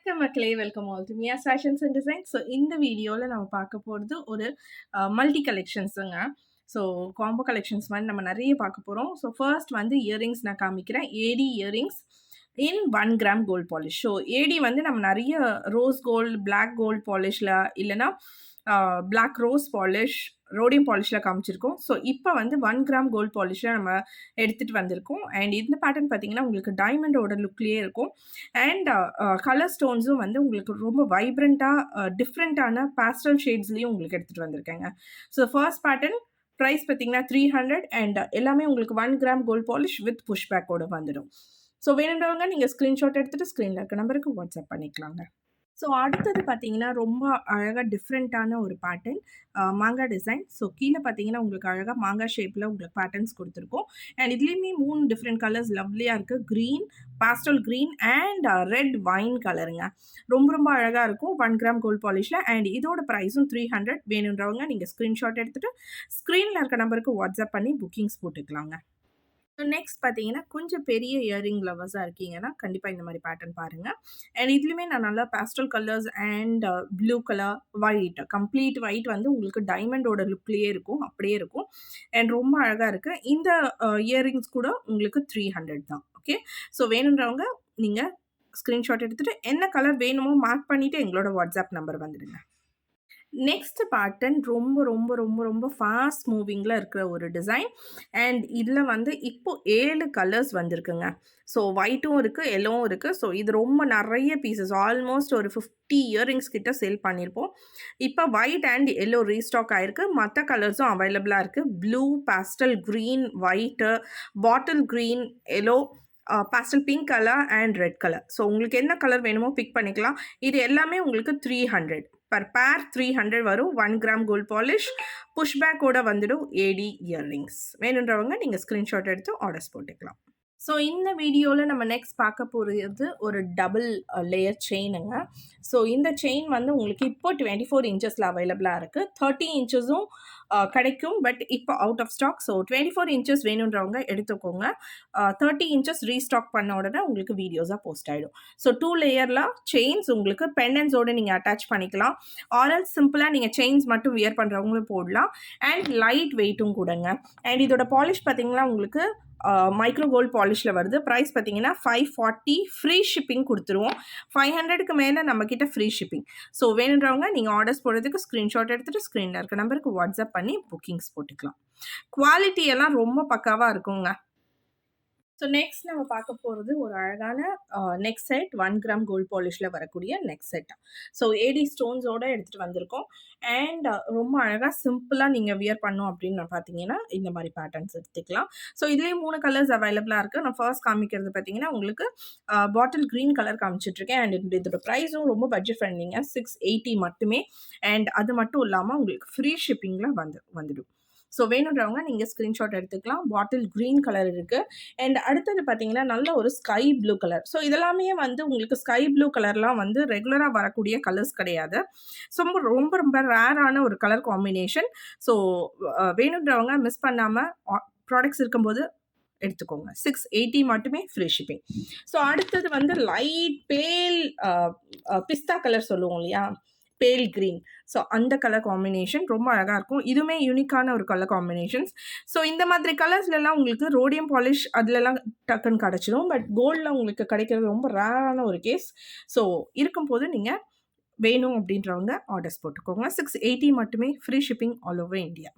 வணக்கம் மக்களே, welcome all to Mia's fashions and design. So இந்த வீடியோவில் நம்ம பார்க்க போகிறது ஒரு மல்டி கலெக்ஷன்ஸுங்க. ஸோ காம்போ கலெக்ஷன்ஸ் மாதிரி நம்ம நிறைய பார்க்க போகிறோம். ஸோ ஃபர்ஸ்ட் வந்து இயரிங்ஸ் நான் காமிக்கிறேன். AD earrings in 1 gram gold polish. So AD வந்து நம்ம நிறைய ரோஸ் கோல்டு, பிளாக் கோல்ட் பாலிஷில் இல்லைனா பிளாக் ரோஸ் பாலிஷ், ரோடியம் பாலிஷில் காமிச்சிருக்கோம். ஸோ இப்போ வந்து 1 கிராம் கோல்ட் பாலிஷில் நம்ம எடுத்துகிட்டு வந்திருக்கோம். அண்ட் இந்த பேட்டர்ன் பார்த்தீங்கன்னா உங்களுக்கு டைமண்டோட லுக்லேயே இருக்கும். அண்ட் கலர் ஸ்டோன்ஸும் வந்து உங்களுக்கு ரொம்ப வைப்ரண்ட்டாக டிஃப்ரெண்ட்டான பேஸ்டல் ஷேட்ஸ்லேயும் உங்களுக்கு எடுத்துகிட்டு வந்திருக்கேங்க. ஸோ ஃபர்ஸ்ட் பேட்டர்ன் ப்ரைஸ் பார்த்தீங்கன்னா 300 அண்ட் எல்லாமே உங்களுக்கு 1 gram gold polish with push பேக்கோடு வந்துடும். ஸோ வேணுன்றவங்க நீங்கள் ஸ்க்ரீன்ஷாட் எடுத்துகிட்டு ஸ்க்ரீனில் இருக்க நம்பருக்கு வாட்ஸ்அப் பண்ணிக்கலாங்க. ஸோ அடுத்தது பார்த்தீங்கன்னா ரொம்ப அழகாக டிஃப்ரெண்ட்டான ஒரு பேட்டர்ன், மாங்காய் டிசைன். ஸோ கீழே பார்த்தீங்கன்னா உங்களுக்கு அழகாக மாங்காய் ஷேப்பில் உங்களுக்கு பேட்டர்ன்ஸ் கொடுத்துருக்கோம். அண்ட் இதுலேயுமே 3 டிஃப்ரெண்ட் கலர்ஸ் லவ்லியாக இருக்குது. Green, pastel green and red wine கலருங்க. ரொம்ப ரொம்ப அழகாக இருக்கும் 1 கிராம் கோல்ட் பாலிஷில். அண்ட் இதோட ப்ரைஸும் 300. வேணுன்றவங்க நீங்கள் ஸ்க்ரீன்ஷாட் எடுத்துகிட்டு ஸ்க்ரீனில் இருக்க நம்பருக்கு வாட்ஸ்அப் பண்ணி புக்கிங்ஸ் போட்டுக்கலாங்க. நெக்ஸ்ட் பார்த்தீங்கன்னா கொஞ்சம் பெரிய இயரிங் லவர்ஸாக இருக்கீங்கன்னா கண்டிப்பாக இந்த மாதிரி பேட்டர்ன் பாருங்கள். அண்ட் இதுலேயுமே நான் நல்லா pastel colours and blue colour, white, complete white வந்து உங்களுக்கு டைமண்டோட லுக்லேயே இருக்கும், அப்படியே இருக்கும். அண்ட் ரொம்ப அழகாக இருக்குது. இந்த இயரிங்ஸ் கூட உங்களுக்கு 300 தான். ஓகே, ஸோ வேணுன்றவங்க நீங்கள் ஸ்க்ரீன்ஷாட் எடுத்துகிட்டு என்ன கலர் வேணுமோ மார்க் பண்ணிவிட்டு எங்களோட வாட்ஸ்அப் நம்பர் வந்துடுங்க. நெக்ஸ்ட் பேட்டர்ன் ரொம்ப ரொம்ப ரொம்ப ரொம்ப ஃபாஸ்ட் மூவிங்கில் இருக்கிற ஒரு டிசைன். அண்ட் இதில் வந்து இப்போது 7 கலர்ஸ் வந்திருக்குங்க. ஸோ ஒயிட்டும் இருக்குது, எல்லோவும் இருக்குது. ஸோ இது ரொம்ப நிறைய பீசஸ், ஆல்மோஸ்ட் ஒரு 50 இயரிங்ஸ் கிட்ட சேல் பண்ணியிருப்போம். இப்போ ஒயிட் அண்ட் எல்லோ ரீஸ்டாக் ஆகிருக்கு. மற்ற கலர்ஸும் அவைலபிளாக இருக்குது. Blue, pastel green, white, bottle green, yellow, pastel pink colour and red colour. So உங்களுக்கு என்ன கலர் வேணுமோ பிக் பண்ணிக்கலாம். இது எல்லாமே உங்களுக்கு 300 பர் பேர். 300 வரும். 1 கிராம் கோல்ட் பாலிஷ், புஷ்பேக்கோட வந்துடும். ஏடி இயர்ரிங்ஸ் வேணுன்றவங்க நீங்கள் ஸ்க்ரீன்ஷாட் எடுத்து ஆர்டர்ஸ் போட்டுக்கலாம். ஸோ இந்த வீடியோவில் நம்ம நெக்ஸ்ட் பார்க்க போகிறது ஒரு டபுள் லேயர் செயினுங்க. ஸோ இந்த செயின் வந்து உங்களுக்கு இப்போ 24 இன்ச்சஸில் அவைலபிளாக இருக்குது. 30 இன்ச்சஸும் கிடைக்கும், பட் இப்போ out of stock. So 24 inches வேணுன்றவங்க எடுத்துக்கோங்க. 30 இன்ச்சஸ் ரீஸ்டாக் பண்ண உடனே உங்களுக்கு வீடியோஸாக போஸ்ட் ஆகிடும். ஸோ 2 லேயரில் செயின்ஸ் உங்களுக்கு பெண்டன்ஸோடு நீங்கள் அட்டாச் பண்ணிக்கலாம். ஆரல் சிம்பிளாக நீங்கள் செயின்ஸ் மட்டும் வியர் பண்ணுறவங்களும் போடலாம். அண்ட் லைட் வெயிட்டும் கூடங்க. அண்ட் இதோட பாலிஷ் பார்த்தீங்கன்னா உங்களுக்கு மைக்ரோ கோல்ட் பாலிஷில் வருது. ப்ரைஸ் பார்த்தீங்கன்னா 540. ஃப்ரீ ஷிப்பிங் கொடுத்துருவோம். 500க்கு மேலே நம்மக்கிட்ட ஃப்ரீ ஷிப்பிங். ஸோ வேணுன்றவங்க நீங்கள் ஆர்டர்ஸ் போடுறதுக்கு ஸ்க்ரீன்ஷாட் எடுத்துகிட்டு ஸ்க்ரீனில் இருக்க நம்பருக்கு வாட்ஸ்அப் பண்ணி புக்கிங்ஸ் போட்டுக்கலாம். குவாலிட்டி எல்லாம் ரொம்ப பக்காவாக இருக்குங்க. ஸோ நெக்ஸ்ட் நம்ம பார்க்க போகிறது ஒரு அழகான நெக் செட், 1 கிராம் கோல்ட் பாலிஷில் வரக்கூடிய நெக் செட். ஸோ ஏடி ஸ்டோன்ஸோடு எடுத்துகிட்டு வந்திருக்கோம். அண்ட் ரொம்ப அழகாக சிம்பிளாக நீங்கள் வியர் பண்ணோம் அப்படின்னு பார்த்தீங்கன்னா இந்த மாதிரி பேட்டர்ன்ஸ் எடுத்துக்கலாம். ஸோ இதுலேயே 3 கலர்ஸ் அவைலபிளாக இருக்குது. நான் ஃபர்ஸ்ட் காமிக்கிறது பார்த்தீங்கன்னா உங்களுக்கு பாட்டில் க்ரீன் கலர் காமிச்சிட்ருக்கேன். அண்ட் இதோட ப்ரைஸும் ரொம்ப பட்ஜெட் ஃப்ரெண்ட்லிங்க, 680 மட்டுமே. அண்ட் அது மட்டும் இல்லாமல் உங்களுக்கு ஃப்ரீ ஷிப்பிங்கில் வந்துடும். ஸோ வேணுன்றவங்க நீங்கள் ஸ்க்ரீன்ஷாட் எடுத்துக்கலாம். பாட்டில் க்ரீன் கலர் இருக்குது. அண்ட் அடுத்தது பார்த்தீங்கன்னா நல்ல ஒரு ஸ்கை ப்ளூ கலர். ஸோ இதெல்லாமே வந்து உங்களுக்கு ஸ்கை ப்ளூ கலர்லாம் வந்து ரெகுலராக வரக்கூடிய கலர்ஸ் கிடையாது. ஸோ ரொம்ப ரொம்ப ரேரான ஒரு கலர் காம்பினேஷன். ஸோ வேணுன்றவங்க மிஸ் பண்ணாமல் ப்ராடக்ட்ஸ் இருக்கும்போது எடுத்துக்கோங்க. 680 மட்டுமே, ஃப்ரீ ஷிப்பிங். ஸோ அடுத்தது வந்து லைட் பேல் பிஸ்தா கலர் சொல்லுவோம் இல்லையா, பேல் க்ரீன். ஸோ அந்த கலர் காம்பினேஷன் ரொம்ப அழகாக இருக்கும். இதுவுமே யூனிக்கான ஒரு கலர் காம்பினேஷன்ஸ். ஸோ இந்த மாதிரி கலர்ஸ்லாம் உங்களுக்கு ரோடியம் பாலிஷ் அதுலலாம் டக்குன்னு கிடச்சிடும். பட் கோல்டில் உங்களுக்கு கிடைக்கிறது ரொம்ப ரேரான ஒரு கேஸ். ஸோ இருக்கும்போது நீங்கள் வேணும் அப்படின்றவங்க ஆர்டர்ஸ் போட்டுக்கோங்க. 680 மட்டுமே, free shipping all over India.